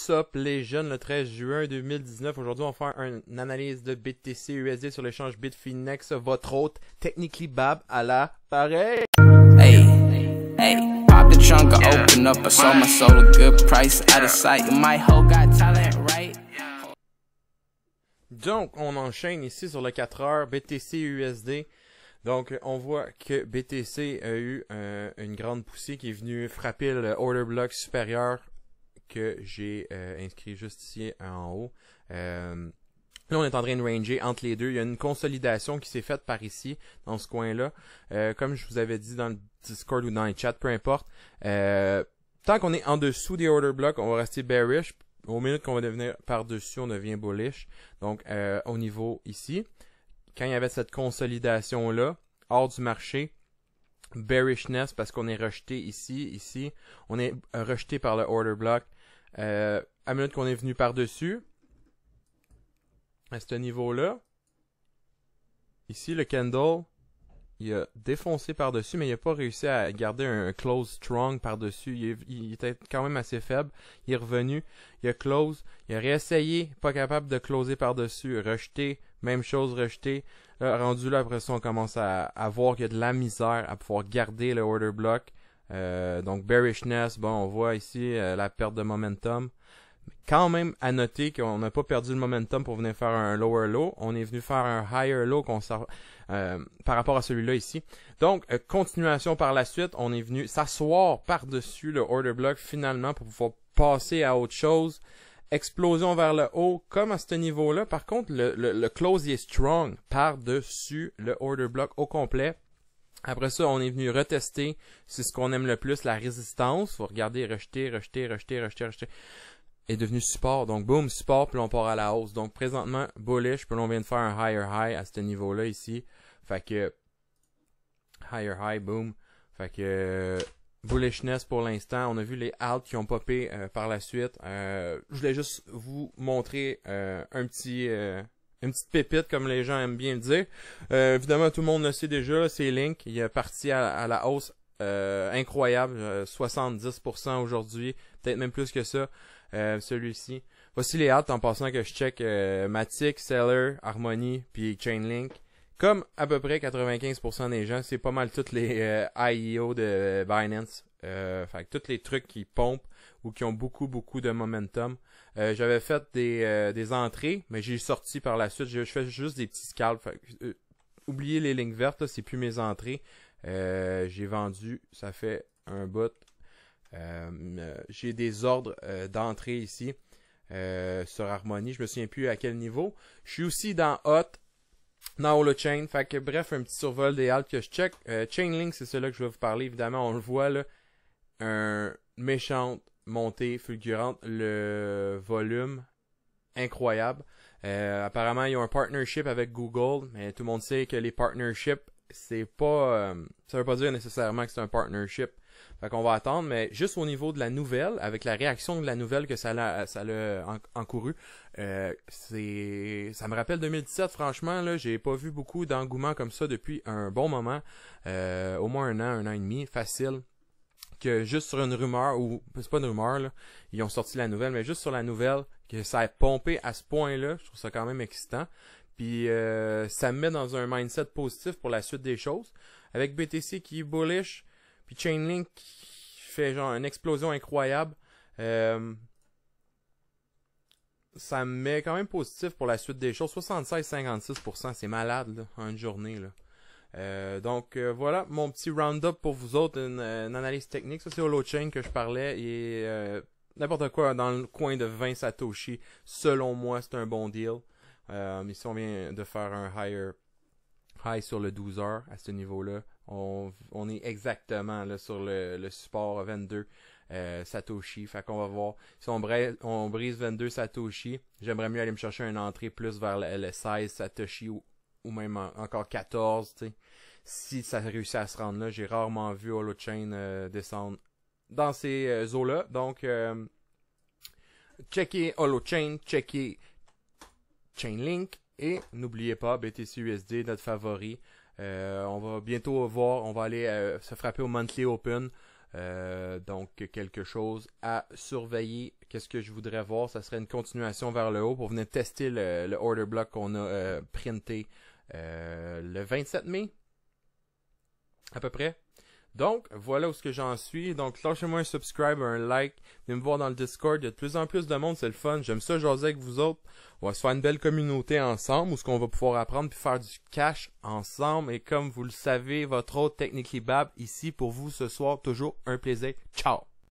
What's up les jeunes, le 13 juin 2019. Aujourd'hui, on va faire une analyse de BTC USD sur l'échange Bitfinex. Votre hôte, Technically Bab, à la pareil. Hey, hey, pop the trunk, I open up, I sold my soul a good price, out of sight, my hoe got talent, right? Donc, on enchaîne ici sur le 4 heures BTC USD. Donc, on voit que BTC a eu une grande poussée qui est venue frapper le order block supérieur que j'ai inscrit juste ici en haut. Là, on est en train de ranger entre les deux. Il y a une consolidation qui s'est faite par ici, dans ce coin-là. Comme je vous avais dit dans le Discord ou dans les chats, peu importe. Tant qu'on est en dessous des order blocks, on va rester bearish. Au minute qu'on va devenir par-dessus, on devient bullish. Donc, au niveau ici, quand il y avait cette consolidation-là, hors du marché, bearishness parce qu'on est rejeté ici, on est rejeté par le order block. À minute qu'on est venu par-dessus, à ce niveau-là, ici le candle, il a défoncé par-dessus, mais il n'a pas réussi à garder un close strong par-dessus. Il était quand même assez faible. Il est revenu, il a close, il a réessayé, pas capable de closer par-dessus, rejeté, même chose rejeté. Là, rendu là, après ça, on commence à voir qu'il y a de la misère à pouvoir garder le order block. Donc bearishness, bon, on voit ici la perte de momentum. Quand même à noter qu'on n'a pas perdu le momentum pour venir faire un lower low. On est venu faire un higher low par rapport à celui-là ici. Donc, continuation par la suite. On est venu s'asseoir par-dessus le order block finalement pour pouvoir passer à autre chose. Explosion vers le haut, comme à ce niveau-là. Par contre, le close est strong par-dessus le order block au complet. Après ça, on est venu retester. C'est ce qu'on aime le plus, la résistance. Faut regarder, rejeter. Est devenu support. Donc, boom, support, puis on part à la hausse. Donc, présentement, bullish, puis là, on vient de faire un higher high à ce niveau-là ici. Fait que, higher high, boom. Fait que, bullishness pour l'instant. On a vu les alts qui ont popé par la suite. Je voulais juste vous montrer une petite pépite, comme les gens aiment bien le dire. Évidemment, tout le monde le sait déjà, c'est Link. Il est parti à la hausse incroyable, 70% aujourd'hui, peut-être même plus que ça. Celui-ci. Voici les alts en passant que je check Matic, Seller, Harmony, puis Chainlink. Comme à peu près 95% des gens, c'est pas mal tous les IEO de Binance. Fait que tous les trucs qui pompent ou qui ont beaucoup de momentum. J'avais fait des entrées, mais j'ai sorti par la suite. Je fais juste des petits scalps. Oubliez les lignes vertes, là, c'est plus mes entrées. J'ai vendu, ça fait un bout. J'ai des ordres d'entrée ici sur Harmony. Je me souviens plus à quel niveau. Je suis aussi dans Hot, dans Holochain. Fait que bref, un petit survol des alts que je check. Chainlink, c'est celui-là que je vais vous parler. Évidemment, on le voit là. Un méchante montée fulgurante. Le volume incroyable. Apparemment, ils ont un partnership avec Google. Mais tout le monde sait que les partnerships, c'est pas... ça veut pas dire nécessairement que c'est un partnership. Fait qu'on va attendre, mais juste au niveau de la nouvelle, avec la réaction de la nouvelle que ça l'a encouru, ça me rappelle 2017, franchement, là, j'ai pas vu beaucoup d'engouement comme ça depuis un bon moment, au moins un an et demi, facile, que juste sur une rumeur, ou c'est pas une rumeur, là, ils ont sorti la nouvelle, mais juste sur la nouvelle, que ça a pompé à ce point-là, je trouve ça quand même excitant, puis ça me met dans un mindset positif pour la suite des choses, avec BTC qui est bullish, puis Chainlink qui fait genre une explosion incroyable. Ça me met quand même positif pour la suite des choses. 76-56%, c'est malade là, en une journée. Là. Donc voilà mon petit round-up pour vous autres, une analyse technique. Ça c'est Holochain que je parlais. Et n'importe quoi dans le coin de 20 Satoshi, selon moi, c'est un bon deal. Ici on vient de faire un high sur le 12 heures à ce niveau-là. On est exactement là, sur le support 22 Satoshi. Fait qu'on va voir. Si on brise 22 Satoshi, j'aimerais mieux aller me chercher une entrée plus vers le 16 Satoshi ou même encore 14. T'sais. Si ça réussit à se rendre là, j'ai rarement vu Holochain descendre dans ces eaux-là. Donc, checkez Holochain, checkez Chainlink. Et n'oubliez pas, BTC USD, notre favori. On va bientôt voir, on va aller se frapper au Monthly Open. Donc, quelque chose à surveiller qu'est-ce que je voudrais voir, ça serait une continuation vers le haut pour venir tester le order block qu'on a printé le 27 mai, à peu près. Donc, voilà où ce que j'en suis. Donc, lâchez-moi un subscribe, un like. Venez me voir dans le Discord. Il y a de plus en plus de monde, c'est le fun. J'aime ça jaser avec vous autres. On va se faire une belle communauté ensemble où ce qu'on va pouvoir apprendre puis faire du cash ensemble. Et comme vous le savez, votre hôte Technically Bab ici pour vous ce soir. Toujours un plaisir. Ciao!